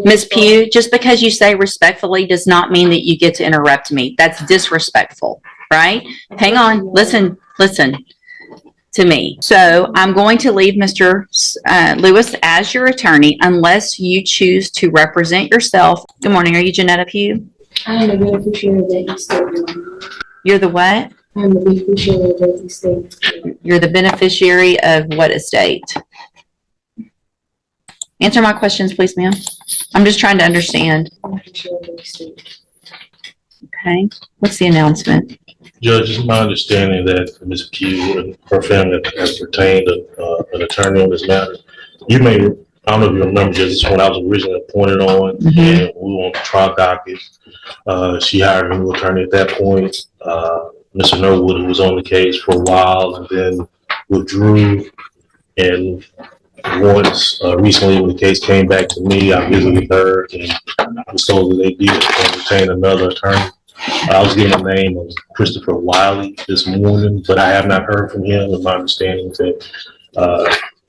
Ms. Pugh, just because you say respectfully does not mean that you get to interrupt me. That's disrespectful, right? Hang on. Listen to me. So I'm going to leave Mr. Lewis as your attorney unless you choose to represent yourself. Good morning. Are you Janetta Pugh? I am the beneficiary of that estate. You're the what? I am the beneficiary of that estate. You're the beneficiary of what estate? Answer my questions, please, ma'am. I'm just trying to understand. Okay. What's the announcement? Judge, it's my understanding that Ms. Pugh and her family has retained an attorney on this matter. You may, I don't know if you remember, Judge, this is when I was originally appointed on, and we were on the trial docket. She hired a new attorney at that point. Mr. Norwood, who was on the case for a while, and then withdrew. And once recently, when the case came back to me, I visited her and I was told that they did retain another attorney. I was given the name of Christopher Wiley this morning, but I have not heard from him. And my understanding is that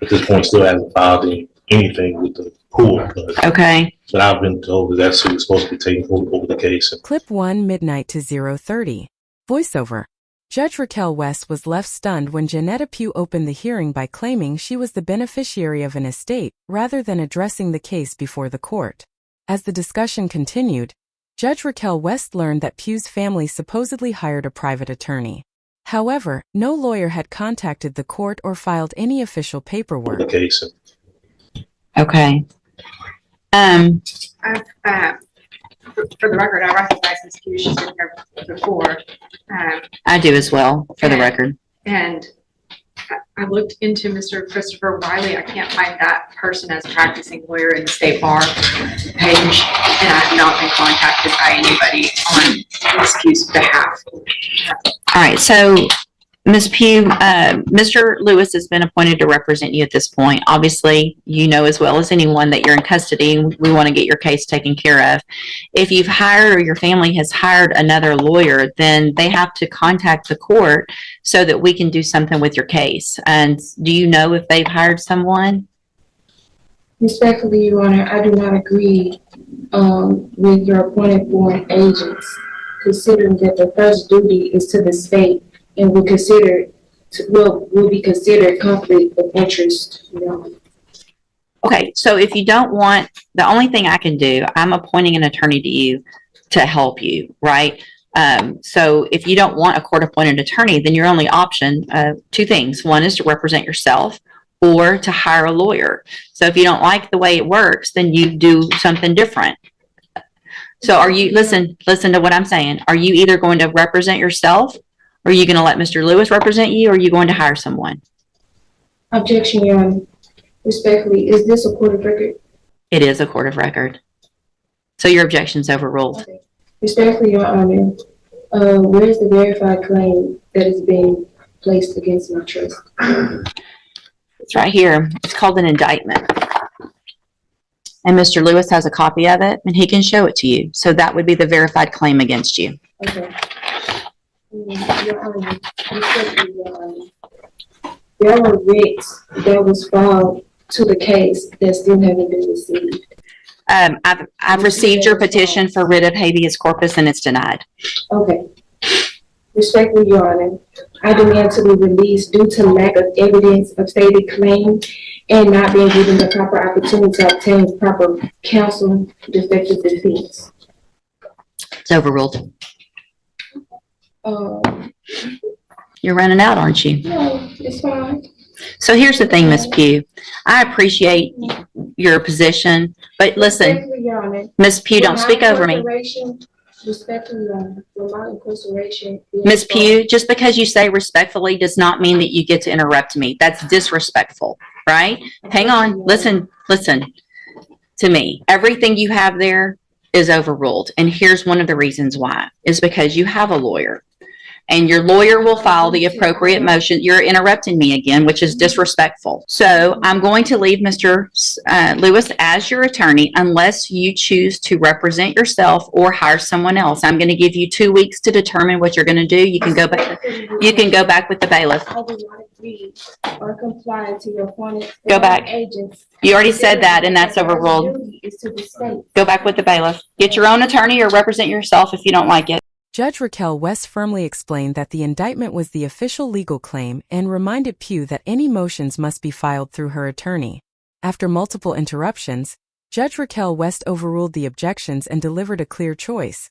at this point still hasn't filed anything with the court. Okay. But I've been told that that's who's supposed to be taking over the case. Clip 1, midnight to 0:30. Voiceover. Judge Raquel West was left stunned when Janetta Pugh opened the hearing by claiming she was the beneficiary of an estate rather than addressing the case before the court. As the discussion continued, Judge Raquel West learned that Pugh's family supposedly hired a private attorney. However, no lawyer had contacted the court or filed any official paperwork. The case. Okay. For the record, I recognize Ms. Pugh. She's been here before. I do as well, for the record. And I looked into Mr. Christopher Wiley. I can't find that person as a practicing lawyer in the state bar page, and I have not been contacted by anybody on Ms. Pugh's behalf. All right, so Ms. Pugh, Mr. Lewis has been appointed to represent you at this point. Obviously, you know as well as anyone that you're in custody and we want to get your case taken care of. If you've hired or your family has hired another lawyer, then they have to contact the court so that we can do something with your case. And do you know if they've hired someone? Respectfully, Your Honor, I do not agree with your appointed foreign agents, considering that the first duty is to the state and will be considered conflict of interest. Okay, so if you don't want, the only thing I can do, I'm appointing an attorney to you to help you, right? So if you don't want a court-appointed attorney, then your only option, two things. One is to represent yourself or to hire a lawyer. So if you don't like the way it works, then you do something different. So are you, listen to what I'm saying. Are you either going to represent yourself? Or are you going to let Mr. Lewis represent you, or are you going to hire someone? Objection, Your Honor. Respectfully, is this a court of record? It is a court of record. So your objection's overruled. Okay. Respectfully, Your Honor, where is the verified claim that is being placed against my trust? It's right here. It's called an indictment. And Mr. Lewis has a copy of it, and he can show it to you. So that would be the verified claim against you. Okay. Your Honor, respectfully, Your Honor, there were writs that was filed to the case that still haven't been received. I've received your petition for writ of habeas corpus, and it's denied. Okay. Respectfully, Your Honor, I demand to be released due to lack of evidence of stated claim and not being given the proper opportunity to obtain proper counsel defective defense. It's overruled. Uh, You're running out, aren't you? No, it's fine. So here's the thing, Ms. Pugh. I appreciate your position, but listen, Ms. Pugh, don't speak over me. Respectfully, Your Honor, for my incarceration. Ms. Pugh, just because you say respectfully does not mean that you get to interrupt me. That's disrespectful, right? Hang on. Listen to me. Everything you have there is overruled. And here's one of the reasons why. Is because you have a lawyer. And your lawyer will file the appropriate motion. You're interrupting me again, which is disrespectful. So I'm going to leave Mr. Lewis as your attorney unless you choose to represent yourself or hire someone else. I'm going to give you 2 weeks to determine what you're going to do. You can go back. You can go back with the bailiff. agree or comply to your appointed Go back. agents. You already said that, and that's overruled. The duty is to the state. Go back with the bailiff. Get your own attorney or represent yourself if you don't like it. Judge Raquel West firmly explained that the indictment was the official legal claim and reminded Pugh that any motions must be filed through her attorney. After multiple interruptions, Judge Raquel West overruled the objections and delivered a clear choice.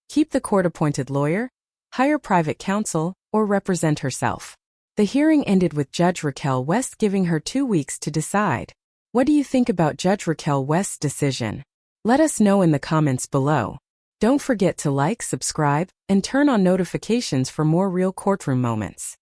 Keep the court-appointed lawyer, hire private counsel, or represent herself. The hearing ended with Judge Raquel West giving her 2 weeks to decide. What do you think about Judge Raquel West's decision? Let us know in the comments below. Don't forget to like, subscribe, and turn on notifications for more real courtroom moments.